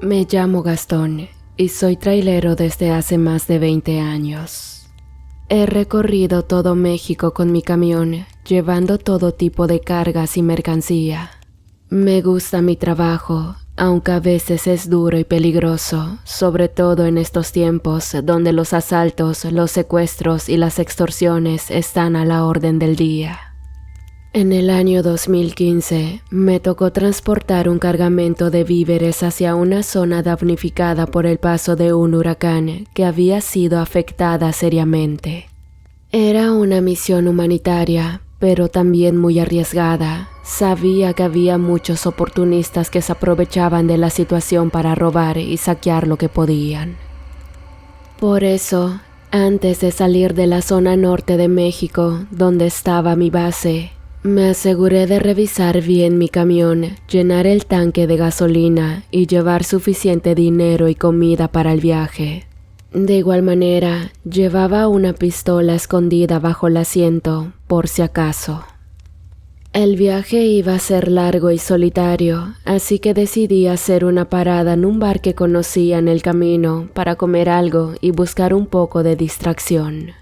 Me llamo Gastón y soy trailero desde hace más de 20 años. He recorrido todo México con mi camión, llevando todo tipo de cargas y mercancía. Me gusta mi trabajo, aunque a veces es duro y peligroso, sobre todo en estos tiempos donde los asaltos, los secuestros y las extorsiones están a la orden del día. En el año 2015 me tocó transportar un cargamento de víveres hacia una zona damnificada por el paso de un huracán que había sido afectada seriamente. Era una misión humanitaria, pero también muy arriesgada. Sabía que había muchos oportunistas que se aprovechaban de la situación para robar y saquear lo que podían. Por eso, antes de salir de la zona norte de México, donde estaba mi base, me aseguré de revisar bien mi camión, llenar el tanque de gasolina y llevar suficiente dinero y comida para el viaje. De igual manera, llevaba una pistola escondida bajo el asiento, por si acaso. El viaje iba a ser largo y solitario, así que decidí hacer una parada en un bar que conocía en el camino para comer algo y buscar un poco de distracción.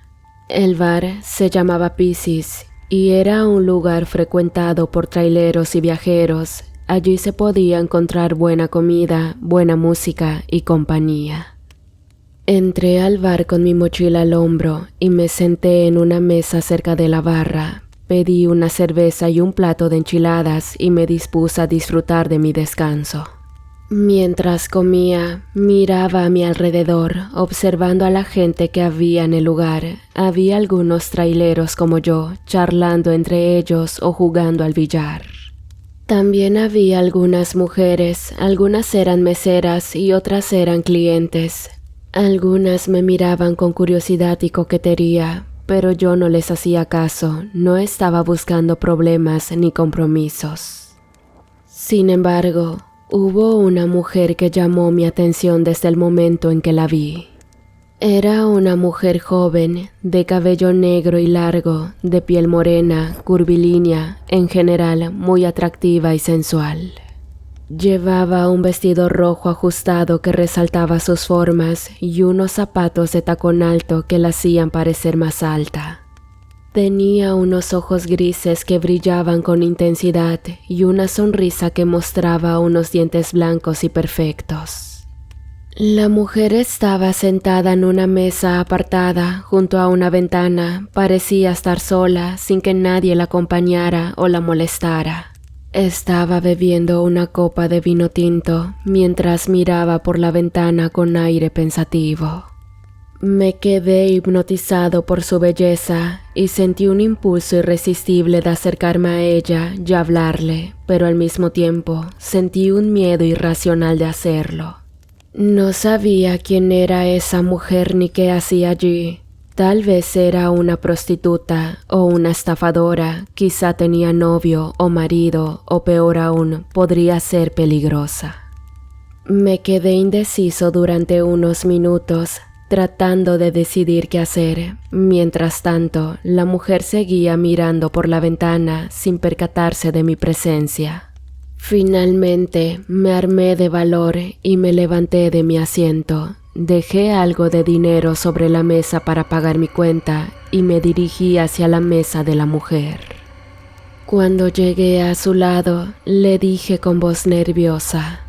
El bar se llamaba Piscis y era un lugar frecuentado por traileros y viajeros. Allí se podía encontrar buena comida, buena música y compañía. Entré al bar con mi mochila al hombro y me senté en una mesa cerca de la barra. Pedí una cerveza y un plato de enchiladas y me dispuse a disfrutar de mi descanso. Mientras comía, miraba a mi alrededor, observando a la gente que había en el lugar. Había algunos traileros como yo, charlando entre ellos o jugando al billar. También había algunas mujeres, algunas eran meseras y otras eran clientes. Algunas me miraban con curiosidad y coquetería, pero yo no les hacía caso, no estaba buscando problemas ni compromisos. Sin embargo, hubo una mujer que llamó mi atención desde el momento en que la vi. Era una mujer joven, de cabello negro y largo, de piel morena, curvilínea, en general muy atractiva y sensual. Llevaba un vestido rojo ajustado que resaltaba sus formas y unos zapatos de tacón alto que la hacían parecer más alta. Tenía unos ojos grises que brillaban con intensidad y una sonrisa que mostraba unos dientes blancos y perfectos. La mujer estaba sentada en una mesa apartada junto a una ventana. Parecía estar sola, sin que nadie la acompañara o la molestara. Estaba bebiendo una copa de vino tinto mientras miraba por la ventana con aire pensativo. Me quedé hipnotizado por su belleza y sentí un impulso irresistible de acercarme a ella y hablarle, pero al mismo tiempo sentí un miedo irracional de hacerlo. No sabía quién era esa mujer ni qué hacía allí. Tal vez era una prostituta o una estafadora, quizá tenía novio o marido o peor aún, podría ser peligrosa. Me quedé indeciso durante unos minutos, tratando de decidir qué hacer. Mientras tanto, la mujer seguía mirando por la ventana sin percatarse de mi presencia. Finalmente, me armé de valor y me levanté de mi asiento. Dejé algo de dinero sobre la mesa para pagar mi cuenta y me dirigí hacia la mesa de la mujer. Cuando llegué a su lado, le dije con voz nerviosa: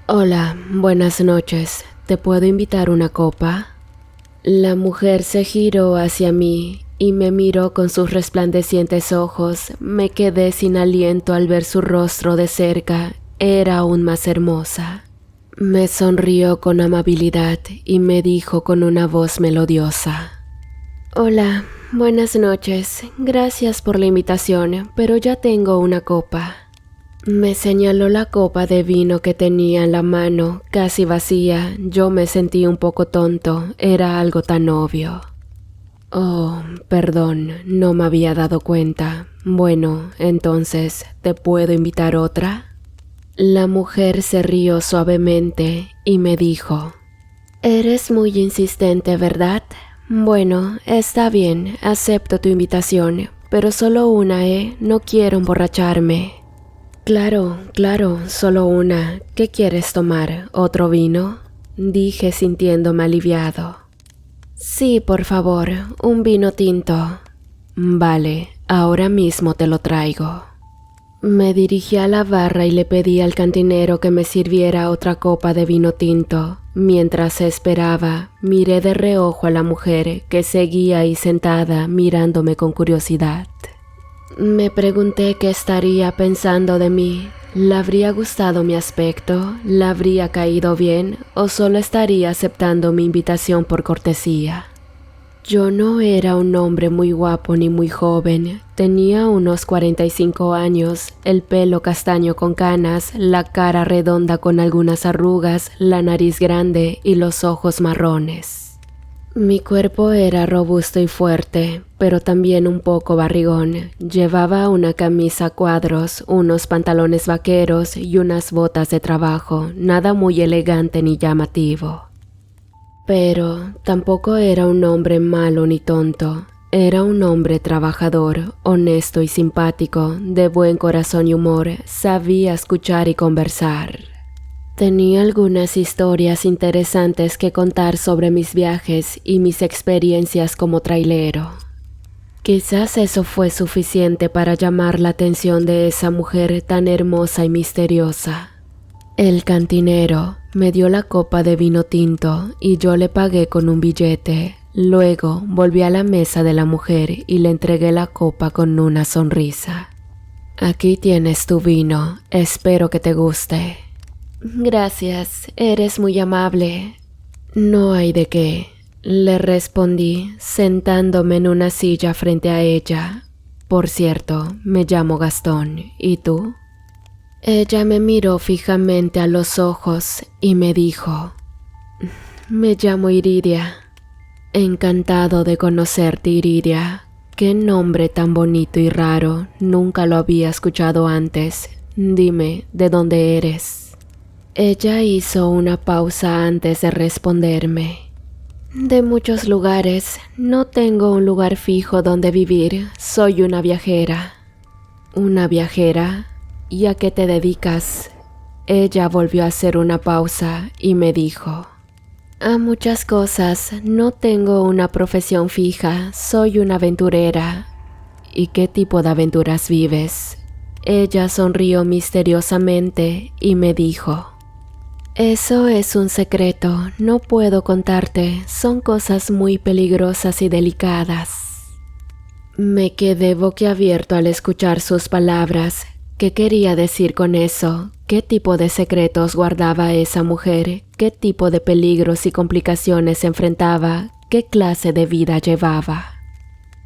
«Hola, buenas noches, ¿te puedo invitar una copa?». La mujer se giró hacia mí y me miró con sus resplandecientes ojos. Me quedé sin aliento al ver su rostro de cerca, era aún más hermosa. Me sonrió con amabilidad y me dijo con una voz melodiosa: «Hola, buenas noches, gracias por la invitación, pero ya tengo una copa». Me señaló la copa de vino que tenía en la mano, casi vacía. Yo me sentí un poco tonto, era algo tan obvio. «Oh, perdón, no me había dado cuenta. Bueno, entonces, ¿te puedo invitar otra?». La mujer se rió suavemente y me dijo: «Eres muy insistente, ¿verdad? Bueno, está bien, acepto tu invitación, pero solo una, no quiero emborracharme». Claro, solo una. ¿Qué quieres tomar? ¿Otro vino? Dije sintiéndome aliviado. Sí, por favor, un vino tinto. Vale, ahora mismo te lo traigo. Me dirigí a la barra y le pedí al cantinero que me sirviera otra copa de vino tinto. Mientras esperaba, miré de reojo a la mujer que seguía ahí sentada mirándome con curiosidad. Me pregunté qué estaría pensando de mí. ¿Le habría gustado mi aspecto? ¿Le habría caído bien? ¿O solo estaría aceptando mi invitación por cortesía? Yo no era un hombre muy guapo ni muy joven. Tenía unos 45 años, el pelo castaño con canas, la cara redonda con algunas arrugas, la nariz grande y los ojos marrones. Mi cuerpo era robusto y fuerte, pero también un poco barrigón. Llevaba una camisa a cuadros, unos pantalones vaqueros y unas botas de trabajo, nada muy elegante ni llamativo. Pero tampoco era un hombre malo ni tonto. Era un hombre trabajador, honesto y simpático, de buen corazón y humor, sabía escuchar y conversar. Tenía algunas historias interesantes que contar sobre mis viajes y mis experiencias como trailero. Quizás eso fue suficiente para llamar la atención de esa mujer tan hermosa y misteriosa. El cantinero me dio la copa de vino tinto y yo le pagué con un billete. Luego volví a la mesa de la mujer y le entregué la copa con una sonrisa. Aquí tienes tu vino, espero que te guste. Gracias, eres muy amable. No hay de qué, le respondí, sentándome en una silla frente a ella. Por cierto, me llamo Gastón, ¿y tú? Ella me miró fijamente a los ojos y me dijo, me llamo Iridia. Encantado de conocerte, Iridia. Qué nombre tan bonito y raro, nunca lo había escuchado antes. Dime, ¿de dónde eres? Ella hizo una pausa antes de responderme. De muchos lugares, no tengo un lugar fijo donde vivir, soy una viajera. ¿Una viajera? ¿Y a qué te dedicas? Ella volvió a hacer una pausa y me dijo, a muchas cosas, no tengo una profesión fija, soy una aventurera. ¿Y qué tipo de aventuras vives? Ella sonrió misteriosamente y me dijo, eso es un secreto, no puedo contarte, son cosas muy peligrosas y delicadas. Me quedé boquiabierto al escuchar sus palabras. ¿Qué quería decir con eso? ¿Qué tipo de secretos guardaba esa mujer? ¿Qué tipo de peligros y complicaciones enfrentaba? ¿Qué clase de vida llevaba?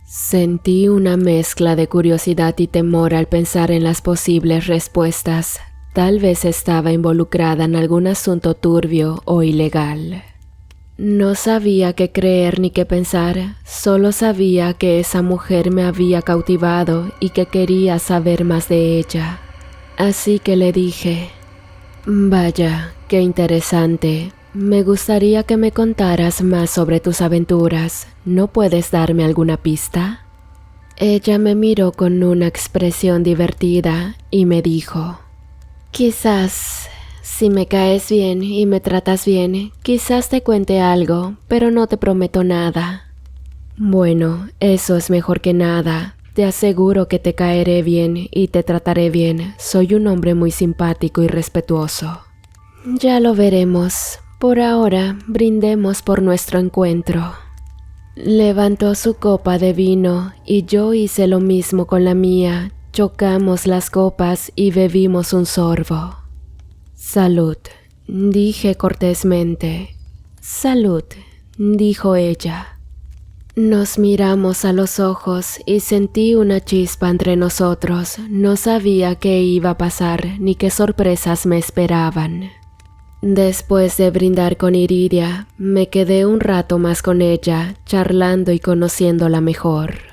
Sentí una mezcla de curiosidad y temor al pensar en las posibles respuestas. Tal vez estaba involucrada en algún asunto turbio o ilegal. No sabía qué creer ni qué pensar, solo sabía que esa mujer me había cautivado y que quería saber más de ella. Así que le dije, vaya, qué interesante, me gustaría que me contaras más sobre tus aventuras, ¿no puedes darme alguna pista? Ella me miró con una expresión divertida y me dijo, quizás, si me caes bien y me tratas bien, quizás te cuente algo, pero no te prometo nada. Bueno, eso es mejor que nada. Te aseguro que te caeré bien y te trataré bien. Soy un hombre muy simpático y respetuoso. Ya lo veremos. Por ahora, brindemos por nuestro encuentro. Levantó su copa de vino y yo hice lo mismo con la mía. Chocamos las copas y bebimos un sorbo. Salud, dije cortésmente. Salud, dijo ella. Nos miramos a los ojos y sentí una chispa entre nosotros. No sabía qué iba a pasar ni qué sorpresas me esperaban. Después de brindar con Iridia, me quedé un rato más con ella, charlando y conociéndola mejor.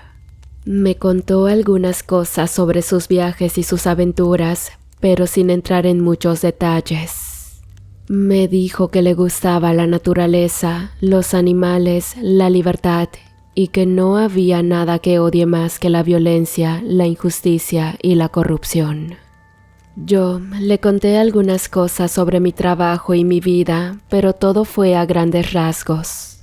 Me contó algunas cosas sobre sus viajes y sus aventuras, pero sin entrar en muchos detalles. Me dijo que le gustaba la naturaleza, los animales, la libertad y que no había nada que odie más que la violencia, la injusticia y la corrupción. Yo le conté algunas cosas sobre mi trabajo y mi vida, pero todo fue a grandes rasgos.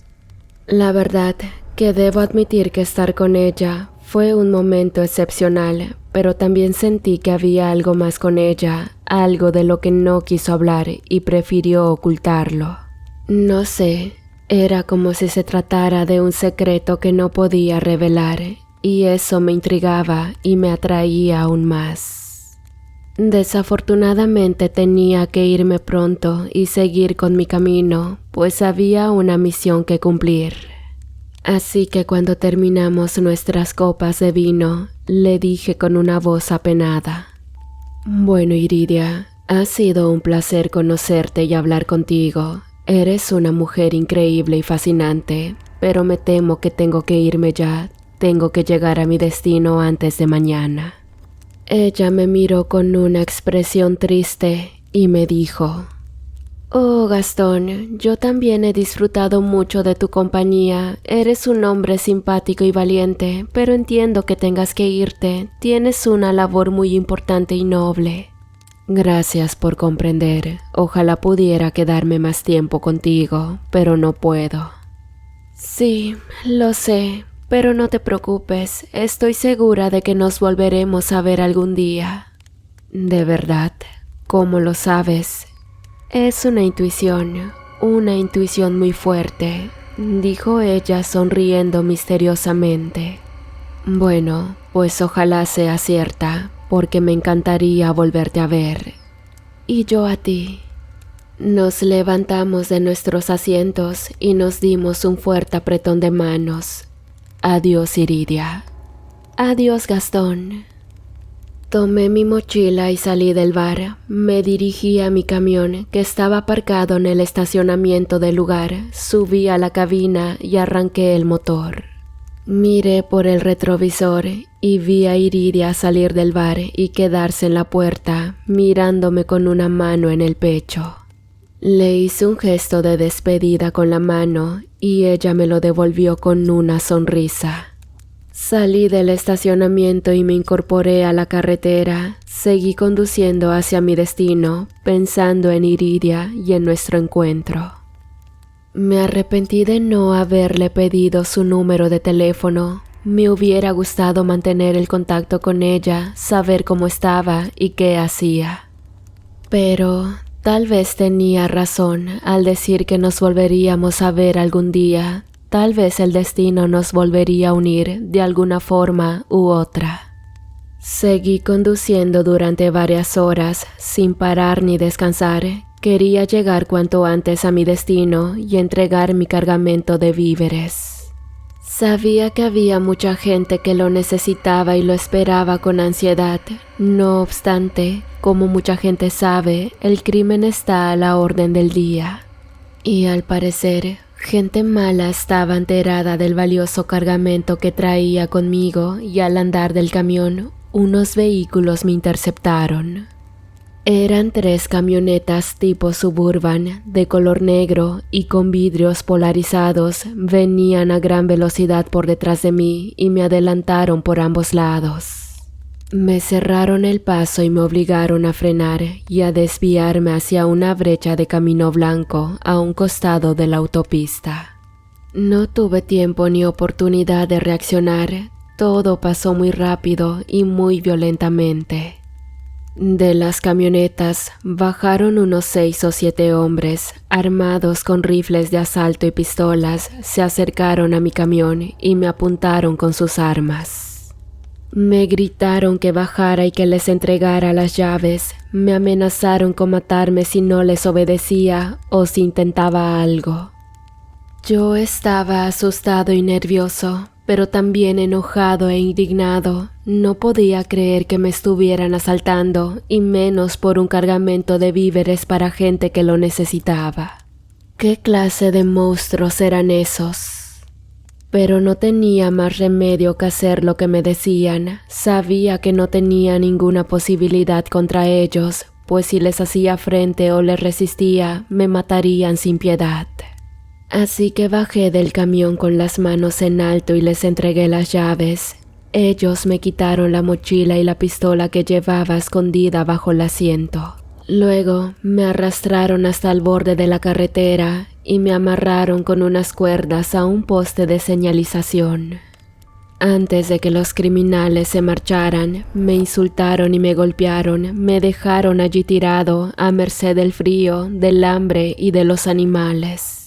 La verdad que debo admitir que estar con ella fue un momento excepcional, pero también sentí que había algo más con ella, algo de lo que no quiso hablar y prefirió ocultarlo. No sé, era como si se tratara de un secreto que no podía revelar, y eso me intrigaba y me atraía aún más. Desafortunadamente tenía que irme pronto y seguir con mi camino, pues había una misión que cumplir. Así que cuando terminamos nuestras copas de vino, le dije con una voz apenada: «Bueno, Iridia, ha sido un placer conocerte y hablar contigo. Eres una mujer increíble y fascinante, pero me temo que tengo que irme ya. Tengo que llegar a mi destino antes de mañana». Ella me miró con una expresión triste y me dijo: «Oh, Gastón, yo también he disfrutado mucho de tu compañía. Eres un hombre simpático y valiente, pero entiendo que tengas que irte. Tienes una labor muy importante y noble». «Gracias por comprender. Ojalá pudiera quedarme más tiempo contigo, pero no puedo». «Sí, lo sé, pero no te preocupes. Estoy segura de que nos volveremos a ver algún día». «¿De verdad? ¿Cómo lo sabes?» «Es una intuición muy fuerte», dijo ella sonriendo misteriosamente. «Bueno, pues ojalá sea cierta, porque me encantaría volverte a ver». «Y yo a ti». Nos levantamos de nuestros asientos y nos dimos un fuerte apretón de manos. «Adiós, Iridia». «Adiós, Gastón». Tomé mi mochila y salí del bar. Me dirigí a mi camión, que estaba aparcado en el estacionamiento del lugar. Subí a la cabina y arranqué el motor. Miré por el retrovisor y vi a Iridia salir del bar y quedarse en la puerta, mirándome con una mano en el pecho. Le hice un gesto de despedida con la mano y ella me lo devolvió con una sonrisa. Salí del estacionamiento y me incorporé a la carretera. Seguí conduciendo hacia mi destino, pensando en Iridia y en nuestro encuentro. Me arrepentí de no haberle pedido su número de teléfono. Me hubiera gustado mantener el contacto con ella, saber cómo estaba y qué hacía. Pero tal vez tenía razón al decir que nos volveríamos a ver algún día. Tal vez el destino nos volvería a unir de alguna forma u otra. Seguí conduciendo durante varias horas sin parar ni descansar. Quería llegar cuanto antes a mi destino y entregar mi cargamento de víveres. Sabía que había mucha gente que lo necesitaba y lo esperaba con ansiedad. No obstante, como mucha gente sabe, el crimen está a la orden del día. Y al parecer, gente mala estaba enterada del valioso cargamento que traía conmigo y al andar del camión, unos vehículos me interceptaron. Eran 3 camionetas tipo Suburban, de color negro y con vidrios polarizados. Venían a gran velocidad por detrás de mí y me adelantaron por ambos lados. Me cerraron el paso y me obligaron a frenar y a desviarme hacia una brecha de camino blanco a un costado de la autopista. No tuve tiempo ni oportunidad de reaccionar. Todo pasó muy rápido y muy violentamente. De las camionetas bajaron unos 6 o 7 hombres, armados con rifles de asalto y pistolas. Se acercaron a mi camión y me apuntaron con sus armas. Me gritaron que bajara y que les entregara las llaves. Me amenazaron con matarme si no les obedecía o si intentaba algo. Yo estaba asustado y nervioso, pero también enojado e indignado. No podía creer que me estuvieran asaltando, y menos por un cargamento de víveres para gente que lo necesitaba. ¿Qué clase de monstruos eran esos? Pero no tenía más remedio que hacer lo que me decían. Sabía que no tenía ninguna posibilidad contra ellos, pues si les hacía frente o les resistía, me matarían sin piedad. Así que bajé del camión con las manos en alto y les entregué las llaves. ellos me quitaron la mochila y la pistola que llevaba escondida bajo el asiento. Luego me arrastraron hasta el borde de la carretera y me amarraron con unas cuerdas a un poste de señalización. Antes de que los criminales se marcharan, me insultaron y me golpearon, me dejaron allí tirado a merced del frío, del hambre y de los animales.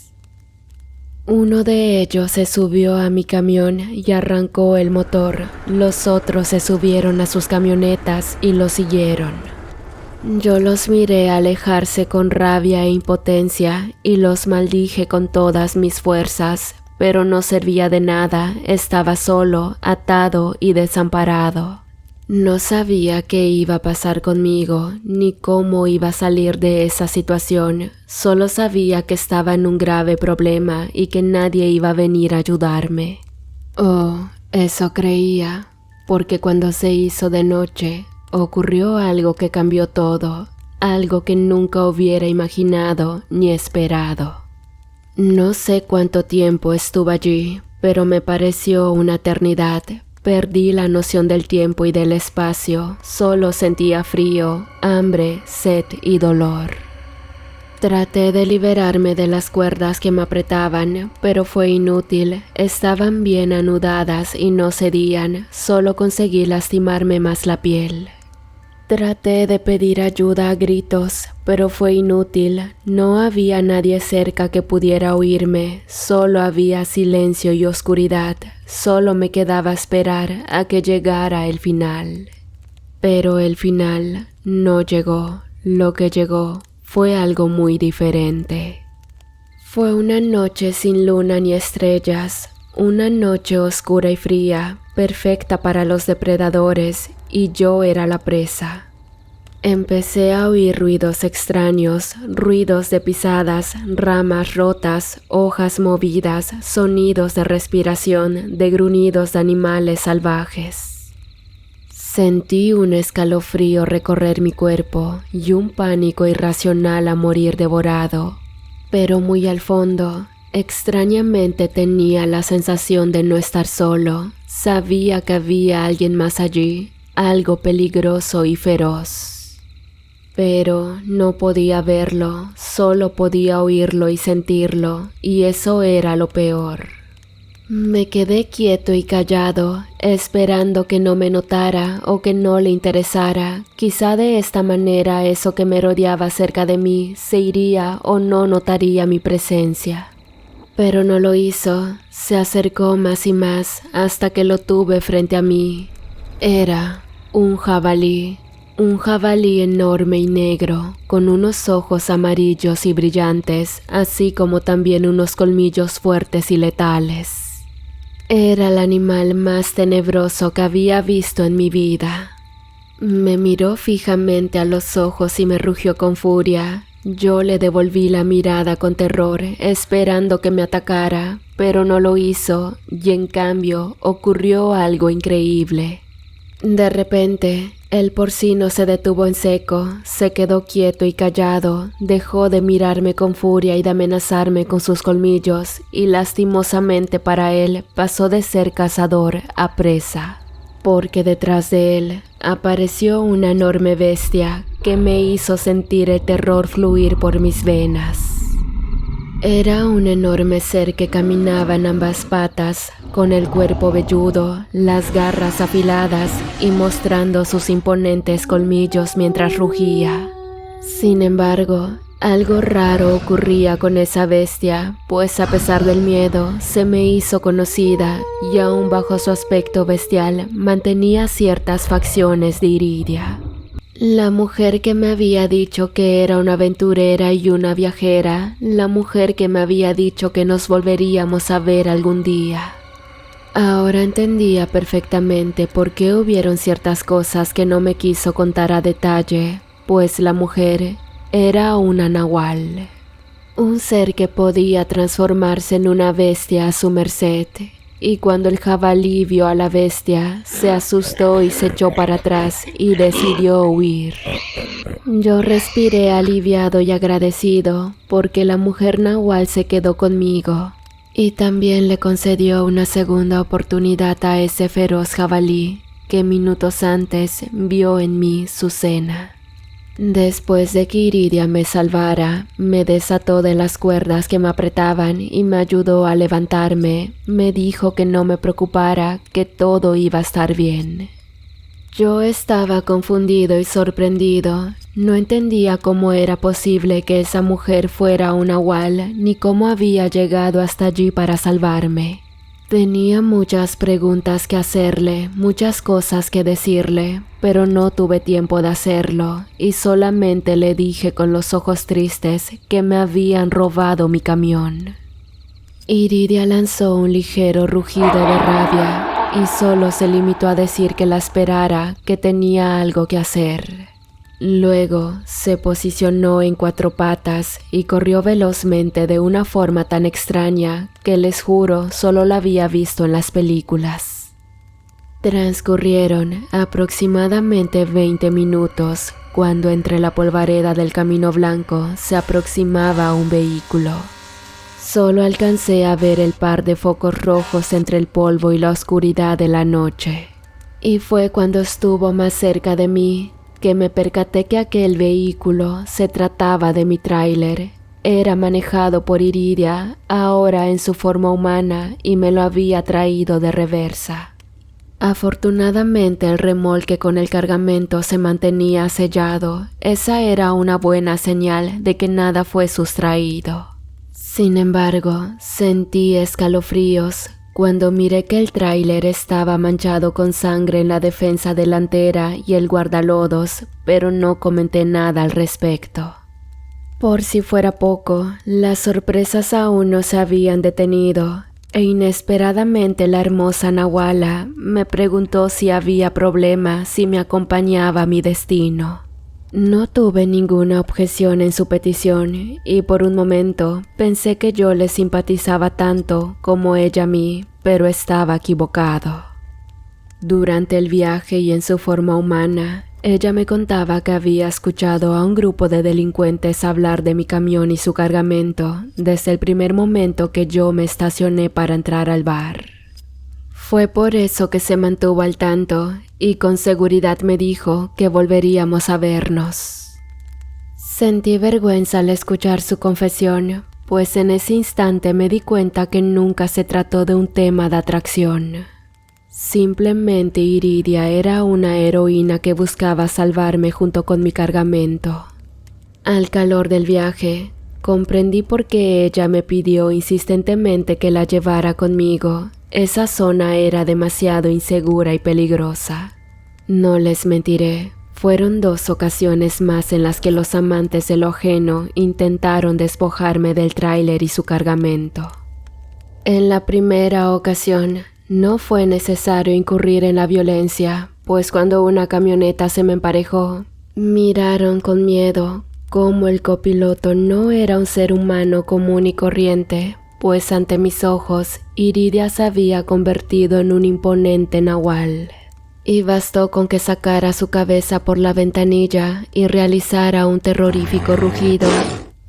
Uno de ellos se subió a mi camión y arrancó el motor. Los otros se subieron a sus camionetas y lo siguieron. Yo los miré alejarse con rabia e impotencia y los maldije con todas mis fuerzas, pero no servía de nada, estaba solo, atado y desamparado. No sabía qué iba a pasar conmigo, ni cómo iba a salir de esa situación, solo sabía que estaba en un grave problema y que nadie iba a venir a ayudarme. Oh, eso creía, porque cuando se hizo de noche, ocurrió algo que cambió todo, algo que nunca hubiera imaginado ni esperado. No sé cuánto tiempo estuve allí, pero me pareció una eternidad. Perdí la noción del tiempo y del espacio, solo sentía frío, hambre, sed y dolor. Traté de liberarme de las cuerdas que me apretaban, pero fue inútil, estaban bien anudadas y no cedían, solo conseguí lastimarme más la piel. Traté de pedir ayuda a gritos, pero fue inútil, no había nadie cerca que pudiera oírme, solo había silencio y oscuridad, solo me quedaba esperar a que llegara el final. Pero el final no llegó, lo que llegó fue algo muy diferente. Fue una noche sin luna ni estrellas, una noche oscura y fría, perfecta para los depredadores, y yo era la presa. Empecé a oír ruidos extraños, ruidos de pisadas, ramas rotas, hojas movidas, sonidos de respiración, de gruñidos de animales salvajes. Sentí un escalofrío recorrer mi cuerpo y un pánico irracional a morir devorado, pero muy al fondo, extrañamente tenía la sensación de no estar solo, sabía que había alguien más allí, algo peligroso y feroz. Pero no podía verlo, solo podía oírlo y sentirlo, y eso era lo peor. Me quedé quieto y callado, esperando que no me notara o que no le interesara. Quizá de esta manera eso que me rodeaba cerca de mí se iría o no notaría mi presencia. Pero no lo hizo, se acercó más y más hasta que lo tuve frente a mí. Era un jabalí enorme y negro, con unos ojos amarillos y brillantes, así como también unos colmillos fuertes y letales. Era el animal más tenebroso que había visto en mi vida. Me miró fijamente a los ojos y me rugió con furia. Yo le devolví la mirada con terror, esperando que me atacara, pero no lo hizo, y en cambio ocurrió algo increíble. De repente, el porcino se detuvo en seco, se quedó quieto y callado, dejó de mirarme con furia y de amenazarme con sus colmillos, y lastimosamente para él pasó de ser cazador a presa, porque detrás de él apareció una enorme bestia que me hizo sentir el terror fluir por mis venas. Era un enorme ser que caminaba en ambas patas, con el cuerpo velludo, las garras afiladas y mostrando sus imponentes colmillos mientras rugía. Sin embargo, algo raro ocurría con esa bestia, pues a pesar del miedo, se me hizo conocida y aún bajo su aspecto bestial mantenía ciertas facciones de Iridia. La mujer que me había dicho que era una aventurera y una viajera, la mujer que me había dicho que nos volveríamos a ver algún día. Ahora entendía perfectamente por qué hubieron ciertas cosas que no me quiso contar a detalle, pues la mujer era una nahual, un ser que podía transformarse en una bestia a su merced. Y cuando el jabalí vio a la bestia, se asustó y se echó para atrás y decidió huir. Yo respiré aliviado y agradecido porque la mujer nahual se quedó conmigo. Y también le concedió una segunda oportunidad a ese feroz jabalí que minutos antes vio en mí su cena. Después de que Iridia me salvara, me desató de las cuerdas que me apretaban y me ayudó a levantarme. Me dijo que no me preocupara, que todo iba a estar bien. Yo estaba confundido y sorprendido. No entendía cómo era posible que esa mujer fuera un nahual, ni cómo había llegado hasta allí para salvarme. Tenía muchas preguntas que hacerle, muchas cosas que decirle, pero no tuve tiempo de hacerlo, y solamente le dije con los ojos tristes que me habían robado mi camión. Iridia lanzó un ligero rugido de rabia y solo se limitó a decir que la esperara, que tenía algo que hacer. Luego se posicionó en 4 patas y corrió velozmente de una forma tan extraña que les juro solo la había visto en las películas. Transcurrieron aproximadamente 20 minutos cuando entre la polvareda del camino blanco se aproximaba un vehículo. Solo alcancé a ver el par de focos rojos entre el polvo y la oscuridad de la noche. Y fue cuando estuvo más cerca de mí que me percaté que aquel vehículo se trataba de mi tráiler. Era manejado por Iridia, ahora en su forma humana, y me lo había traído de reversa. Afortunadamente el remolque con el cargamento se mantenía sellado. Esa era una buena señal de que nada fue sustraído. Sin embargo, sentí escalofríos cuando miré que el tráiler estaba manchado con sangre en la defensa delantera y el guardalodos, pero no comenté nada al respecto. Por si fuera poco, las sorpresas aún no se habían detenido, e inesperadamente la hermosa Nahuala me preguntó si había problema si me acompañaba a mi destino. No tuve ninguna objeción en su petición y por un momento pensé que yo le simpatizaba tanto como ella a mí, pero estaba equivocado. Durante el viaje y en su forma humana, ella me contaba que había escuchado a un grupo de delincuentes hablar de mi camión y su cargamento desde el primer momento que yo me estacioné para entrar al bar. Fue por eso que se mantuvo al tanto y con seguridad me dijo que volveríamos a vernos. Sentí vergüenza al escuchar su confesión, pues en ese instante me di cuenta que nunca se trató de un tema de atracción. Simplemente Iridia era una heroína que buscaba salvarme junto con mi cargamento. Al calor del viaje, comprendí por qué ella me pidió insistentemente que la llevara conmigo. Esa zona era demasiado insegura y peligrosa. No les mentiré, fueron 2 ocasiones más en las que los amantes de lo ajeno intentaron despojarme del tráiler y su cargamento. En la primera ocasión, no fue necesario incurrir en la violencia, pues cuando una camioneta se me emparejó, miraron con miedo cómo el copiloto no era un ser humano común y corriente, pues ante mis ojos Iridia se había convertido en un imponente nahual. Y bastó con que sacara su cabeza por la ventanilla y realizara un terrorífico rugido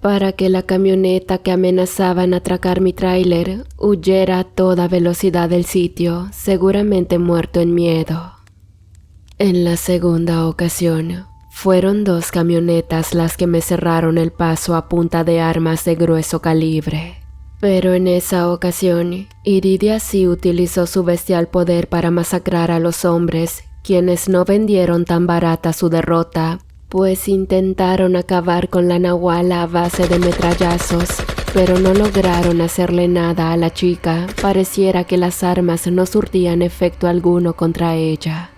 para que la camioneta que amenazaban atracar mi tráiler huyera a toda velocidad del sitio, seguramente muerto en miedo. En la segunda ocasión, fueron 2 camionetas las que me cerraron el paso a punta de armas de grueso calibre. Pero en esa ocasión, Iridia sí utilizó su bestial poder para masacrar a los hombres, quienes no vendieron tan barata su derrota, pues intentaron acabar con la Nahuala a base de metrallazos, pero no lograron hacerle nada a la chica. Pareciera que las armas no surtían efecto alguno contra ella.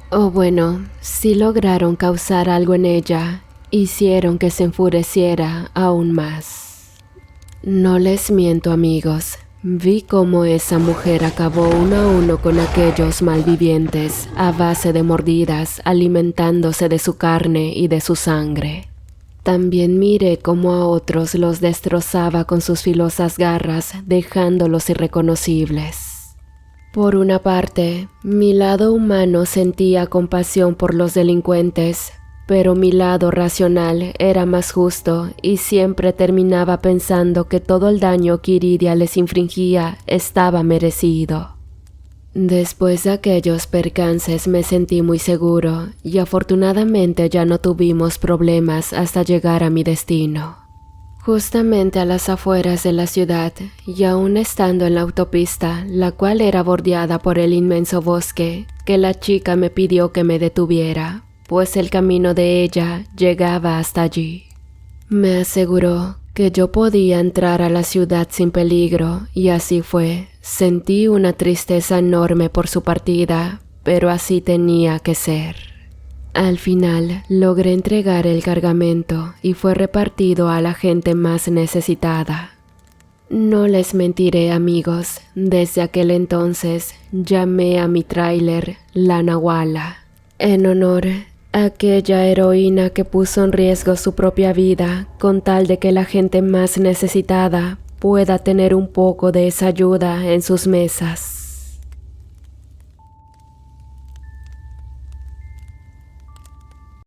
O bueno, sí lograron causar algo en ella, hicieron que se enfureciera aún más. No les miento, amigos, vi cómo esa mujer acabó uno a uno con aquellos malvivientes a base de mordidas, alimentándose de su carne y de su sangre. También miré cómo a otros los destrozaba con sus filosas garras, dejándolos irreconocibles. Por una parte, mi lado humano sentía compasión por los delincuentes, pero mi lado racional era más justo y siempre terminaba pensando que todo el daño que Iridia les infringía estaba merecido. Después de aquellos percances me sentí muy seguro y afortunadamente ya no tuvimos problemas hasta llegar a mi destino. Justamente a las afueras de la ciudad, y aún estando en la autopista, la cual era bordeada por el inmenso bosque, que la chica me pidió que me detuviera, pues el camino de ella llegaba hasta allí. Me aseguró que yo podía entrar a la ciudad sin peligro, y así fue. Sentí una tristeza enorme por su partida, pero así tenía que ser. Al final logré entregar el cargamento y fue repartido a la gente más necesitada. No les mentiré, amigos, desde aquel entonces llamé a mi tráiler La Nahuala, en honor a aquella heroína que puso en riesgo su propia vida con tal de que la gente más necesitada pueda tener un poco de esa ayuda en sus mesas.